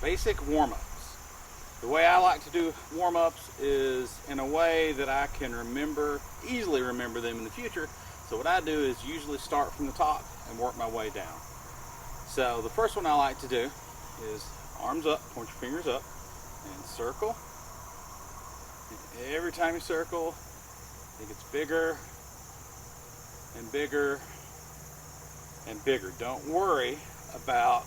basic warm-ups. The way I like to do warm-ups is in a way that I can easily remember them in the future. So what I do is usually start from the top and work my way down. So the first one I like to do is arms up, point your fingers up, and circle. And every time you circle, it gets bigger and bigger and bigger. Don't worry about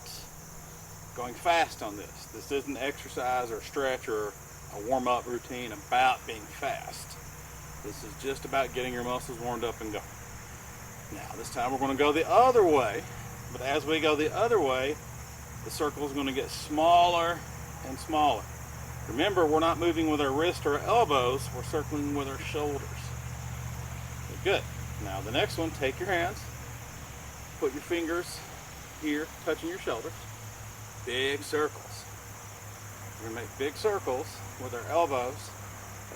going fast on this. This isn't exercise or stretch or a warm-up routine about being fast. This is just about getting your muscles warmed up and going. Now this time we're going to go the other way, but as we go the other way, the circle is going to get smaller and smaller. Remember, we're not moving with our wrists or our elbows, we're circling with our shoulders. Good. Now the next one, take your hands, put your fingers here, touching your shoulders. Big circles. We're going to make big circles with our elbows.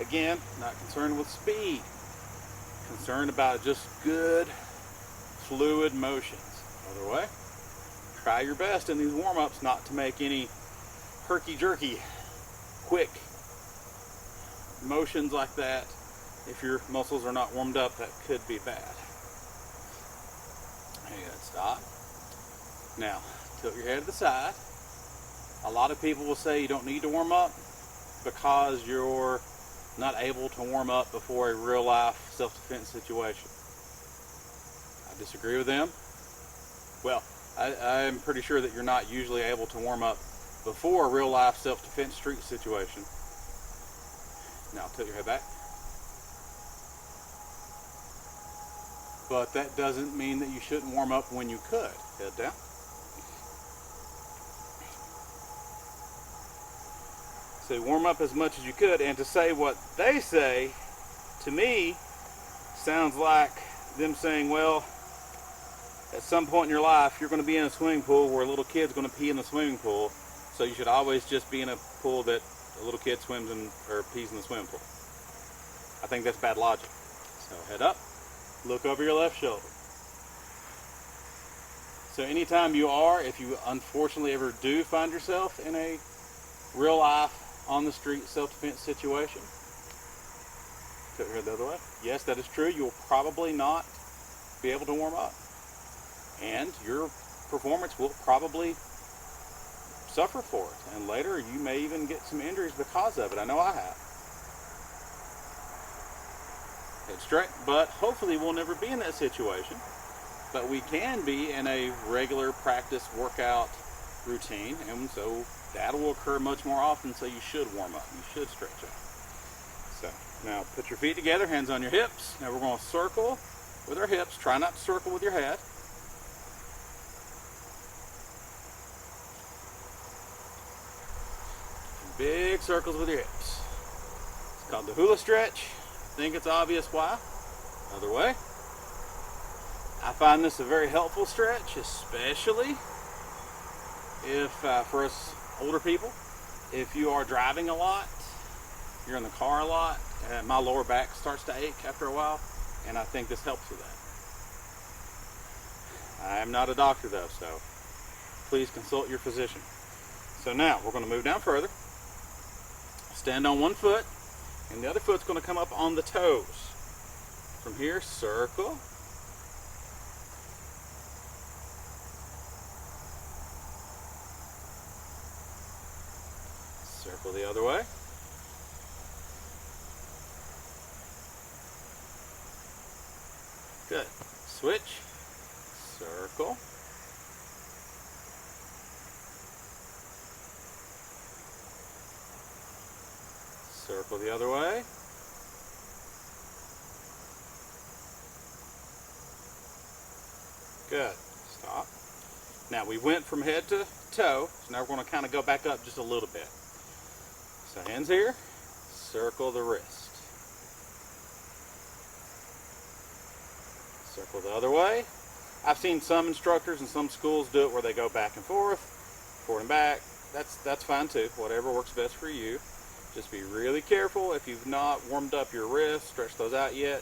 Again, not concerned with speed. Concerned about just good, fluid motions. Other way. Try your best in these warm-ups not to make any herky-jerky, quick motions like that. If your muscles are not warmed up, that could be bad. And stop. Now, tilt your head to the side. A lot of people will say you don't need to warm up because you're not able to warm up before a real life self-defense situation. I disagree with them. Well, I'm pretty sure that you're not usually able to warm up before a real life self-defense street situation. Now tilt your head back. But that doesn't mean that you shouldn't warm up when you could. Head down. So warm up as much as you could, and to say what they say, to me, sounds like them saying, well, at some point in your life, you're going to be in a swimming pool where a little kid's going to pee in the swimming pool, so you should always just be in a pool that a little kid swims in or pees in the swimming pool. I think that's bad logic. So head up, look over your left shoulder. So anytime if you unfortunately ever do find yourself in a real life on the street self-defense situation, tilt your head the other way. Yes, that is true. You will probably not be able to warm up, and your performance will probably suffer for it, and later you may even get some injuries because of it. I know I have. Head straight, but hopefully we'll never be in that situation, but we can be in a regular practice workout routine, and so that will occur much more often, so you should warm up. You should stretch out. So now put your feet together, hands on your hips. Now we're going to circle with our hips. Try not to circle with your head. Big circles with your hips. It's called the hula stretch. I think it's obvious why. Other way. I find this a very helpful stretch, especially if for us older people, if you are driving a lot, you're in the car a lot, my lower back starts to ache after a while, and I think this helps with that. I am not a doctor though, so please consult your physician. So now we're going to move down further. Stand on one foot, and the other foot's going to come up on the toes. From here, circle. Circle the other way. Good. Switch. Circle. Circle the other way. Good. Stop. Now we went from head to toe, so now we're going to kind of go back up just a little bit. So hands here, circle the wrist. Circle the other way. I've seen some instructors and some schools do it where they go back and forth and back. That's fine too, whatever works best for you. Just be really careful if you've not warmed up your wrists, stretch those out yet.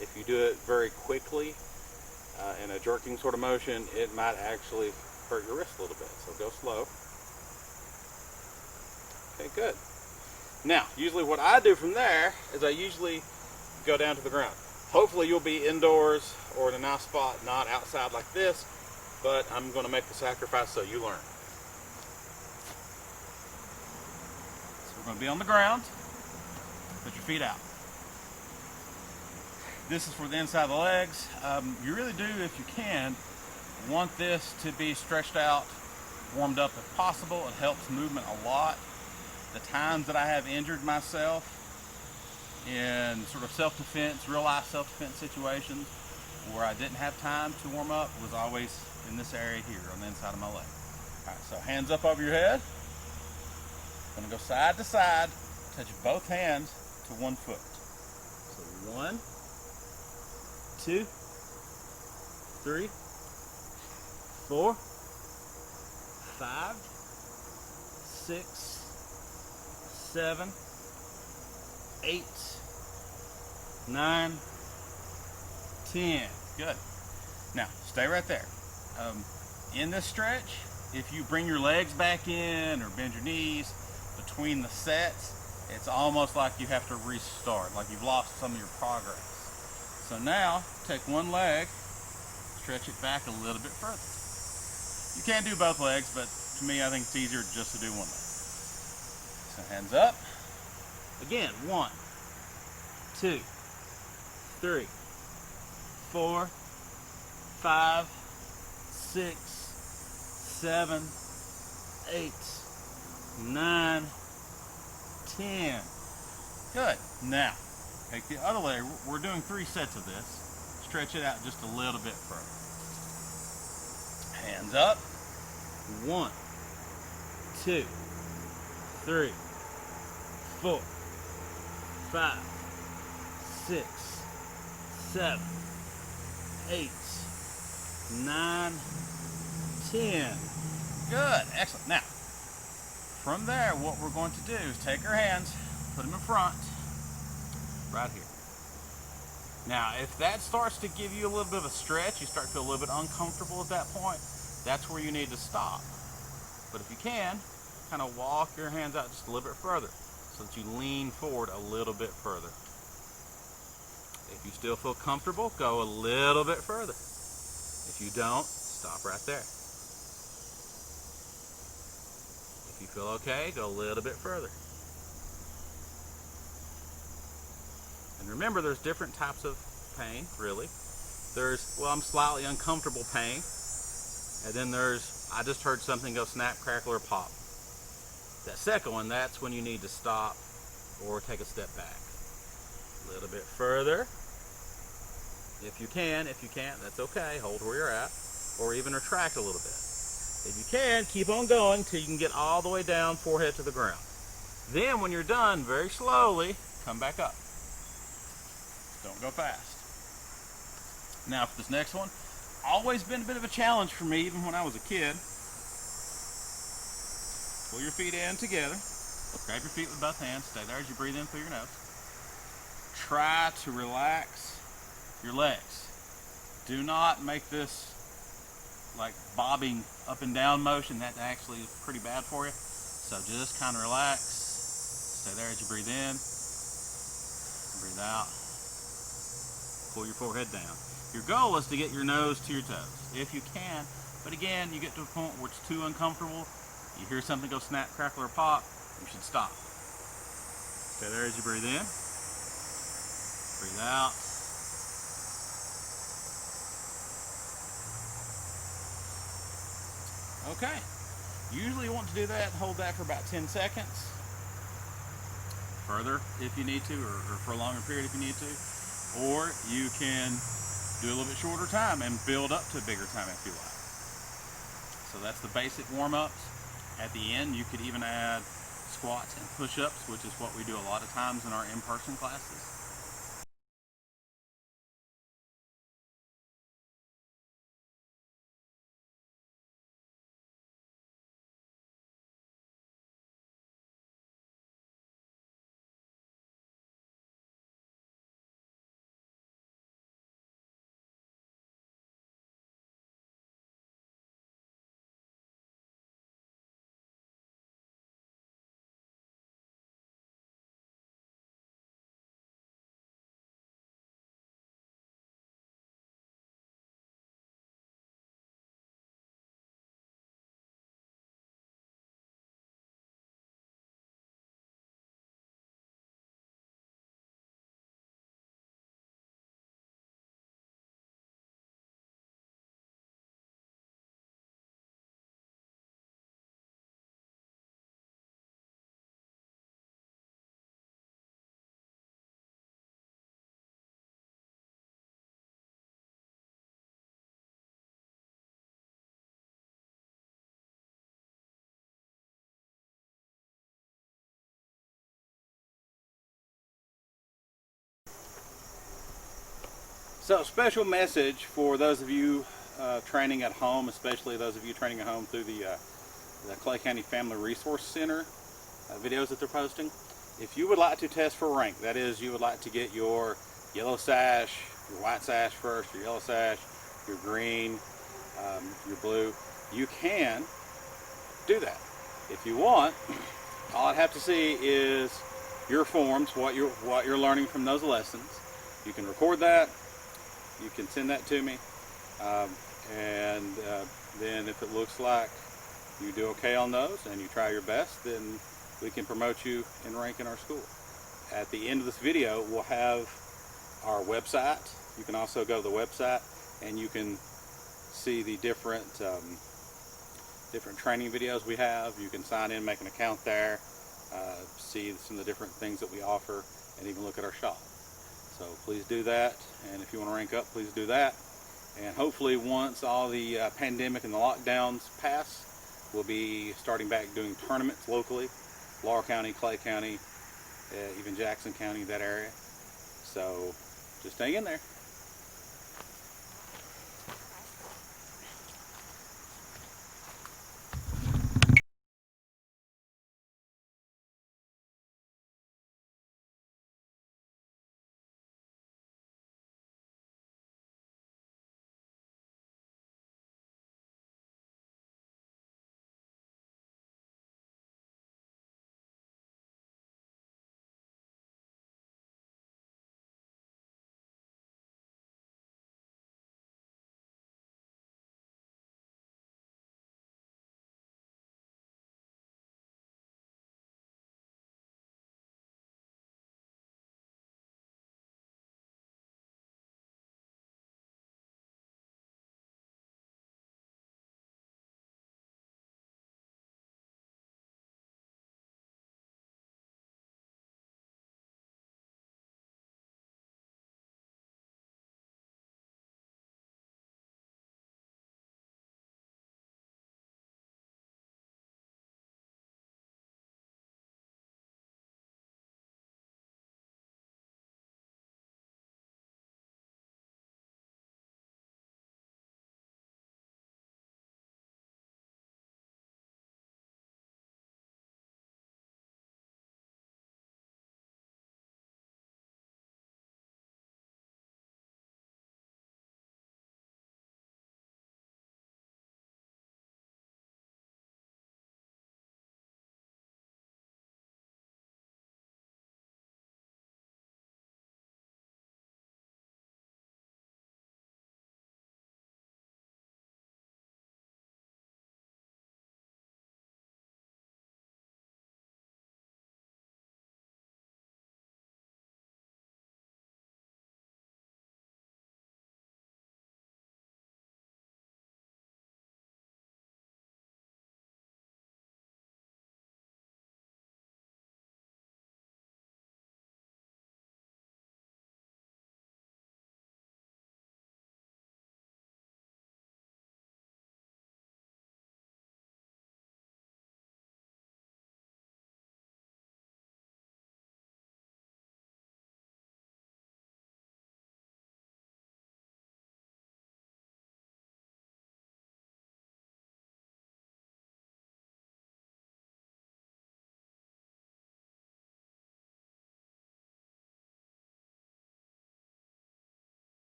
If you do it very quickly in a jerking sort of motion, it might actually hurt your wrist a little bit, so go slow. Okay, good. Now, usually what I do from there is I usually go down to the ground. Hopefully you'll be indoors or in a nice spot, not outside like this, but I'm going to make the sacrifice so you learn. So we're going to be on the ground. Put your feet out. This is for the inside of the legs. You really do, if you can, want this to be stretched out, warmed up if possible. It helps movement a lot. The times that I have injured myself in sort of self-defense, real life self-defense situations where I didn't have time to warm up was always in this area here on the inside of my leg. All right, so hands up over your head. Gonna go side to side, touch both hands to one foot. So 1, 2, 3, 4, 5, 6, 7, 8, 9, 10. Good. Now, stay right there. In this stretch, if you bring your legs back in or bend your knees between the sets, it's almost like you have to restart, like you've lost some of your progress. So now, take one leg, stretch it back a little bit further. You can do both legs, but to me, I think it's easier just to do one leg. So hands up. Again, 1, 2, 3, 4, 5, 6, 7, 8, 9, 10. Good. Now, take the other leg. We're doing 3 sets of this. Stretch it out just a little bit further. Hands up. 1, 2, 3, 4, 5, 6, 7, 8, 9, 10. Good. Excellent. Now, from there, what we're going to do is take our hands, put them in front, right here. Now, if that starts to give you a little bit of a stretch, you start to feel a little bit uncomfortable at that point, that's where you need to stop. But if you can, kind of walk your hands out just a little bit further so that you lean forward a little bit further. If you still feel comfortable, go a little bit further. If you don't, stop right there. If you feel okay, go a little bit further. And remember, there's different types of pain, really. There's, well, I'm slightly uncomfortable pain. And then there's, I just heard something go snap, crackle, or pop. That second one, that's when you need to stop or take a step back. A little bit further. If you can. If you can't, that's okay. Hold where you're at. Or even retract a little bit. If you can, keep on going till you can get all the way down, forehead to the ground. Then when you're done, very slowly, come back up. Don't go fast. Now for this next one, always been a bit of a challenge for me, even when I was a kid. Pull your feet in together. Grab your feet with both hands. Stay there as you breathe in through your nose. Try to relax your legs. Do not make this like bobbing up and down motion. That actually is pretty bad for you. So just kind of relax. Stay there as you breathe in. Breathe out. Pull your forehead down. Your goal is to get your nose to your toes, if you can. But again, you get to a point where it's too uncomfortable. You hear something go snap, crackle, or pop, you should stop. Stay there as you breathe in. Breathe out. Okay. Usually you want to do that, hold that for about 10 seconds. Further if you need to, or for a longer period if you need to. Or you can do a little bit shorter time and build up to a bigger time if you like. So that's the basic warm-ups. At the end, you could even add squats and push-ups, which is what we do a lot of times in our in-person classes. So, special message for those of you training at home, especially those of you training at home through the Clay County Family Resource Center videos that they're posting. If you would like to test for rank, that is, you would like to get your yellow sash, your white sash first, your yellow sash, your green, your blue, you can do that. If you want, all I'd have to see is your forms, what you're learning from those lessons. You can record that. You can send that to me, um, and then if it looks like you do okay on those and you try your best, then we can promote you in rank in our school. At the end of this video, we'll have our website. You can also go to the website and you can see the different training videos we have. You can sign in, make an account there, see some of the different things that we offer, and even look at our shop. So please do that, and if you want to rank up, please do that. And hopefully once all the pandemic and the lockdowns pass, we'll be starting back doing tournaments locally, Laurel County, Clay County, even Jackson County, that area. So just hang in there.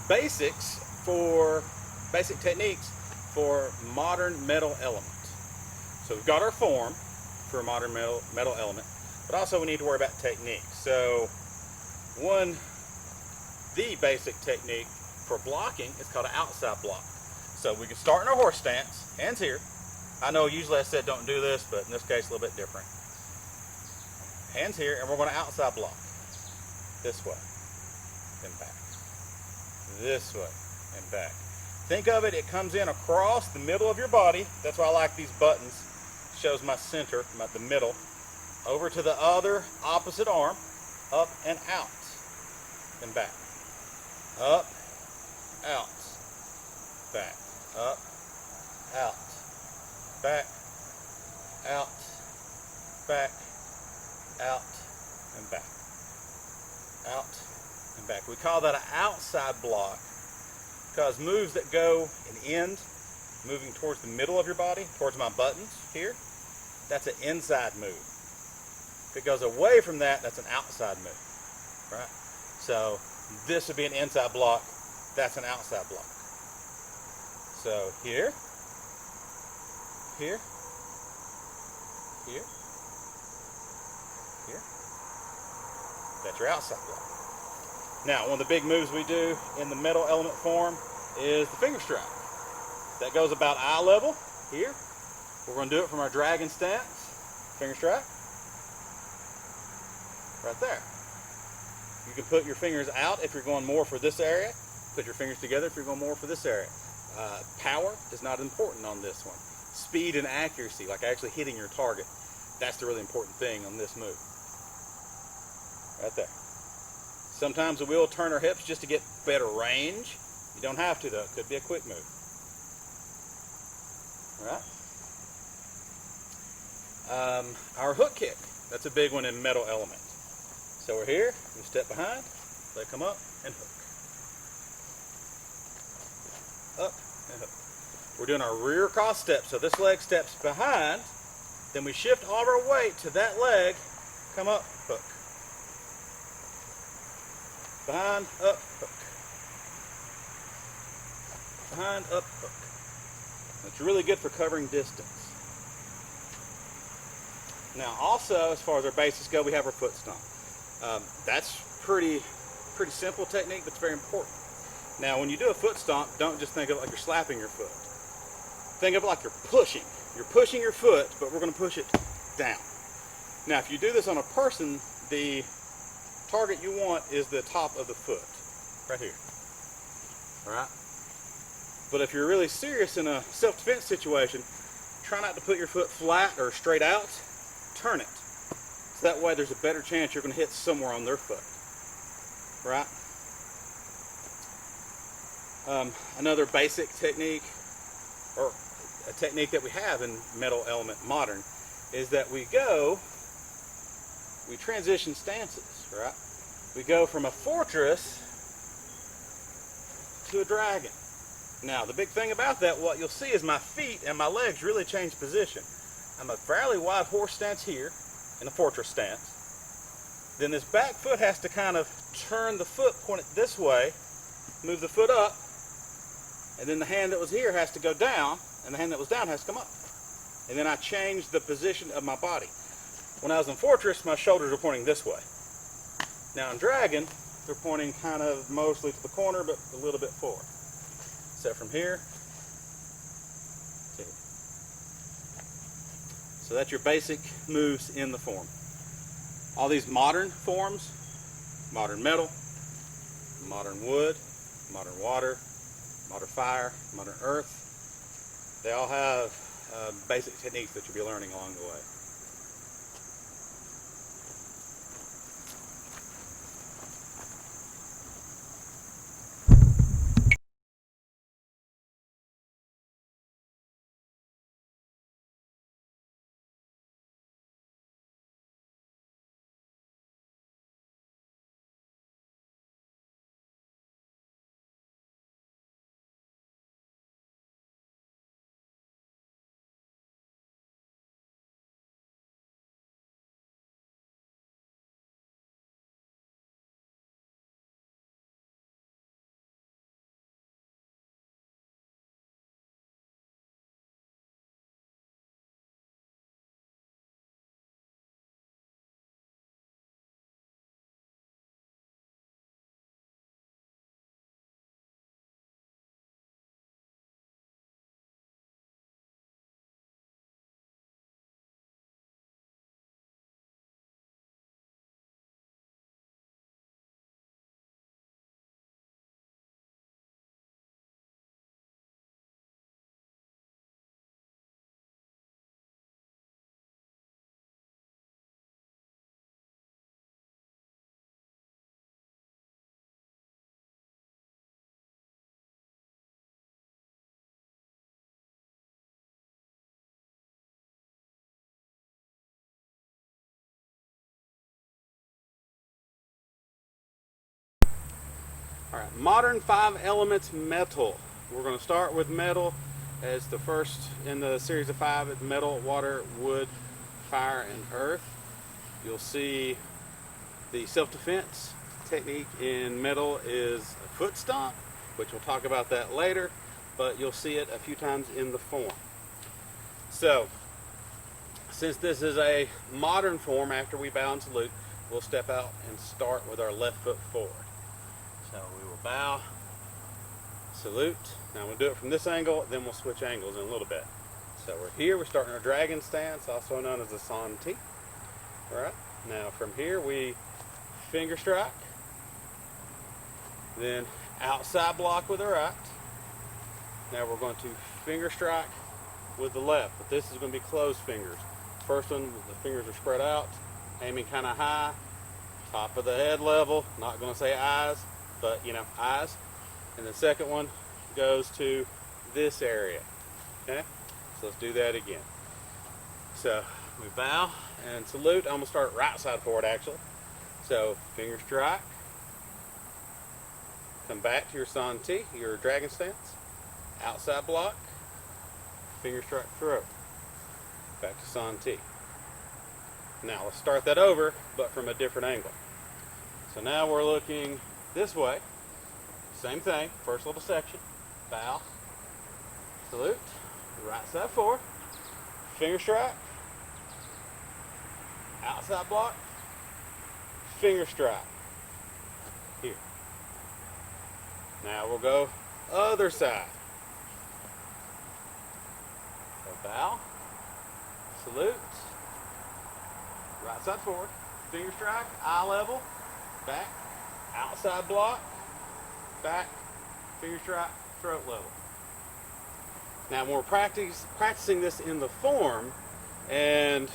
basic techniques for modern metal element. So we've got our form for a modern metal element, but also we need to worry about technique. So the basic technique for blocking is called an outside block. So we can start in our horse stance, hands here. I know usually I said don't do this, but in this case a little bit different. Hands here, and we're going to outside block. This way, then back. This way, and back. Think of it, it comes in across the middle of your body. That's why I like these buttons. It shows my center, the middle. Over to the other opposite arm, up and out, then back. Up, out, back, up, out, back, out, back, out, and back, out, and back. We call that an outside block because moves that go and end, moving towards the middle of your body, towards my buttons here, that's an inside move. If it goes away from that, that's an outside move, right? So this would be an inside block, that's an outside block. So here, here, here, here, that's your outside block. Now, one of the big moves we do in the metal element form is the finger strike. That goes about eye level here. We're going to do it from our dragon stance. Finger strike. Right there. You can put your fingers out if you're going more for this area. Put your fingers together if you're going more for this area. Power is not important on this one. Speed and accuracy, like actually hitting your target, that's the really important thing on this move. Right there. Sometimes we will turn our hips just to get better range. You don't have to though, it could be a quick move. All right. Our hook kick, that's a big one in metal element. So we're here, we step behind, leg come up, and hook. Up and hook. We're doing our rear cross step, so this leg steps behind, then we shift all of our weight to that leg, come up, hook. Behind, up, hook. Behind, up, hook. It's really good for covering distance. Now also, as far as our basics go, we have our foot stomp. That's pretty simple technique, but it's very important. Now when you do a foot stomp, don't just think of it like you're slapping your foot. Think of it like you're pushing. You're pushing your foot, but we're going to push it down. Now if you do this on a person, the target you want is the top of the foot, right here. Alright? But if you're really serious in a self-defense situation, try not to put your foot flat or straight out, turn it. So that way there's a better chance you're going to hit somewhere on their foot. Right? Another basic technique, or a technique that we have in metal element modern, is that we transition stances, right? We go from a fortress to a dragon. Now, the big thing about that, what you'll see is my feet and my legs really change position. I'm a fairly wide horse stance here, in a fortress stance. Then this back foot has to kind of turn the foot, point it this way, move the foot up, and then the hand that was here has to go down, and the hand that was down has to come up. And then I change the position of my body. When I was in fortress, my shoulders were pointing this way. Now in dragon, they're pointing kind of mostly to the corner, but a little bit forward. So from here to here. So that's your basic moves in the form. All these modern forms, modern metal, modern wood, modern water, modern fire, modern earth, they all have basic techniques that you'll be learning along the way. All right, modern 5 elements metal. We're going to start with metal as the first in the series of 5. Metal, water, wood, fire, and earth. You'll see the self-defense technique in metal is a foot stomp, which we'll talk about that later, but you'll see it a few times in the form. So, since this is a modern form, after we bow and salute, we'll step out and start with our left foot forward. So we will bow, salute. Now we'll do it from this angle, then we'll switch angles in a little bit. So we're here, we're starting our dragon stance, also known as the San Ti. All right, now from here we finger strike, then outside block with the right. Now we're going to finger strike with the left, but this is going to be closed fingers. First one, the fingers are spread out, aiming kind of high, top of the head level, not going to say eyes, but you know, eyes. And the second one goes to this area. Okay, so let's do that again. So we bow and salute. I'm going to start right side forward actually. So finger strike, come back to your San Ti, your dragon stance, outside block, finger strike throat, back to San Ti. Now let's start that over, but from a different angle. So now we're looking this way. Same thing, first little section, bow, salute, right side forward, finger strike, outside block, finger strike, here. Now we'll go other side. So bow, salute, right side forward, finger strike, eye level, back, outside block, back, finger strike, throat level. Now when we're practicing this in the form, and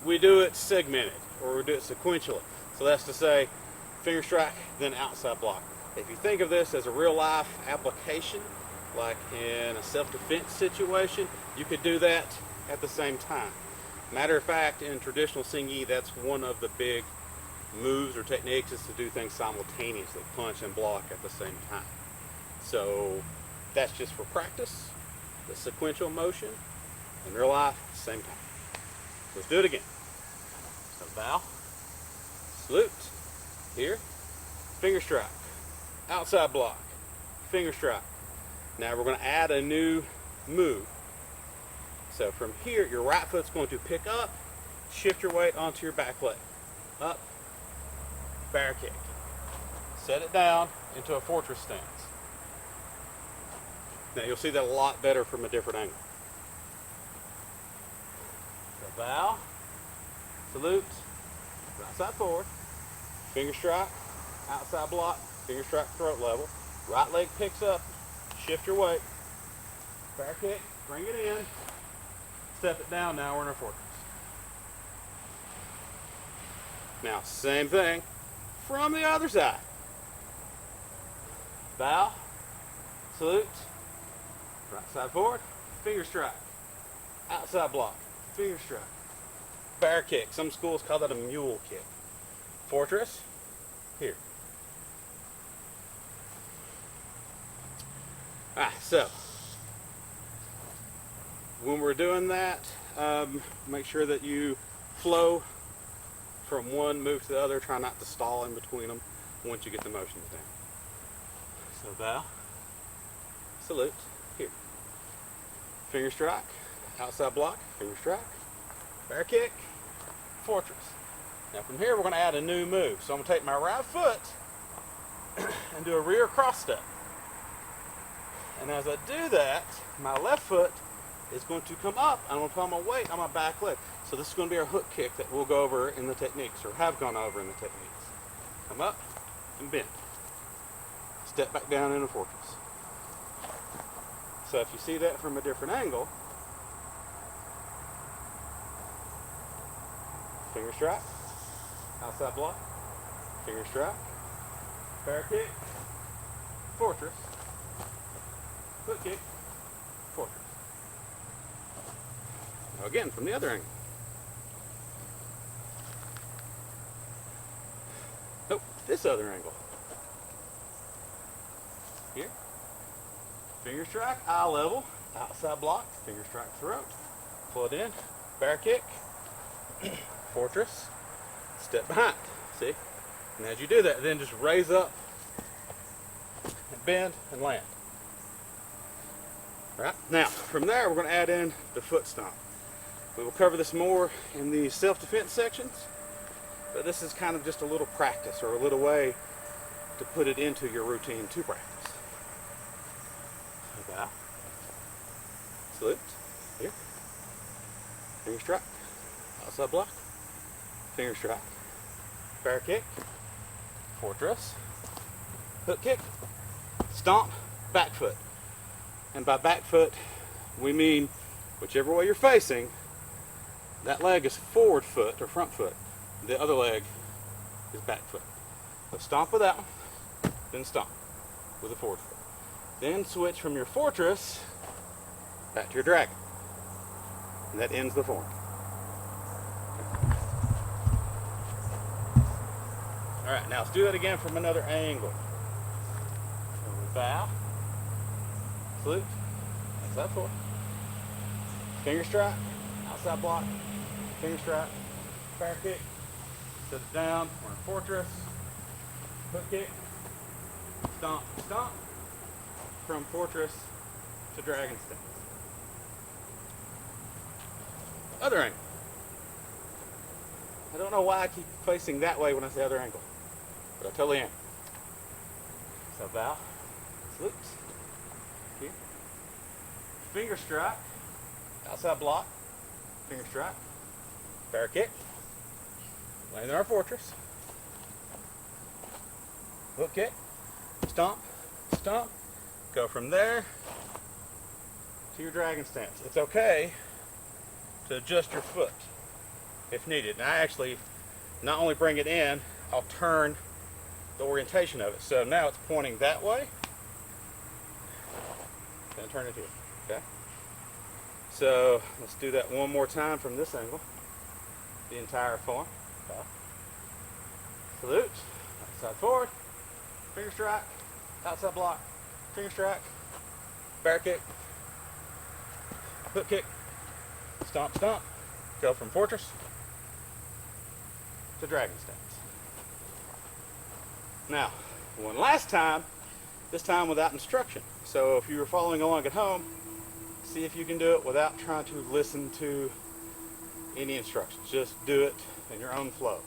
we do it segmented, or we do it sequentially. So that's to say, finger strike, then outside block. If you think of this as a real life application, like in a self-defense situation, you could do that at the same time. Matter of fact, in traditional Xing Yi, that's one of the big moves or techniques is to do things simultaneously, punch and block at the same time. So that's just for practice, the sequential motion, in real life, same time. So let's do it again. So bow, salute, here, finger strike, outside block, finger strike. Now we're going to add a new move. So from here, your right foot's going to pick up, shift your weight onto your back leg. Up, bear kick. Set it down into a fortress stance. Now you'll see that a lot better from a different angle. So bow, salute, right side forward, finger strike, outside block, finger strike, throat level. Right leg picks up, shift your weight, bear kick, bring it in, step it down, now we're in our fortress. Now, same thing from the other side. Bow, salute, right side forward, finger strike, outside block, finger strike, bear kick. Some schools call that a mule kick. Fortress, here. So when we're doing that, make sure that you flow from one move to the other. Try not to stall in between them once you get the motions down. So bow, salute, here. Finger strike, outside block, finger strike, bear kick, fortress. Now from here we're going to add a new move. So I'm going to take my right foot and do a rear cross step. And as I do that, my left foot is going to come up. I'm going to put my weight on my back leg. So this is going to be our hook kick that we'll go over in the techniques, or have gone over in the techniques. Come up and bend. Step back down in a fortress. So if you see that from a different angle, finger strike, outside block, finger strike, bear kick, fortress, hook kick, fortress. Now again, from the other angle. Nope, this other angle. Here. Finger strike, eye level, outside block, finger strike throat. Pull it in, bear kick, fortress, step behind. See? And as you do that, then just raise up and bend and land. Right? Now, from there, we're going to add in the foot stomp. We will cover this more in the self-defense sections, but this is kind of just a little practice or a little way to put it into your routine to practice. Bow. Salute. Here. Finger strike. Outside block. Finger strike. Bear kick. Fortress. Hook kick. Stomp. Back foot. And by back foot, we mean whichever way you're facing, that leg is forward foot or front foot. The other leg is back foot. So stomp with that one, then stomp with the forward foot. Then switch from your fortress back to your dragon. And that ends the form. All right, now let's do that again from another angle. So we bow, salute, outside forward, finger strike, outside block, finger strike, bear kick, set it down, we're in fortress, hook kick, stomp, stomp, from fortress to dragon stance. Other angle. I don't know why I keep facing that way when I say other angle, but I totally am. So bow, salute, here, finger strike, outside block, finger strike, bear kick, land in our fortress, hook kick, stomp, stomp, go from there to your dragon stance. It's okay to adjust your foot if needed. And I actually not only bring it in, I'll turn the orientation of it. So now it's pointing that way, then turn it here, okay? So let's do that one more time from this angle, the entire form. Okay. Salute, outside forward, finger strike, outside block, finger strike, bear kick, hook kick, stomp, stomp, go from fortress to dragon stance. Now, one last time, this time without instruction. So if you were following along at home, see if you can do it without trying to listen to any instructions. Just do it in your own flow.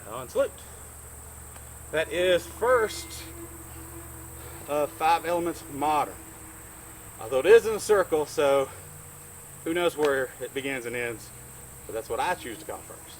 Bow and salute. That is first of 5 elements modern. Although it is in a circle, so who knows where it begins and ends, but that's what I choose to call first.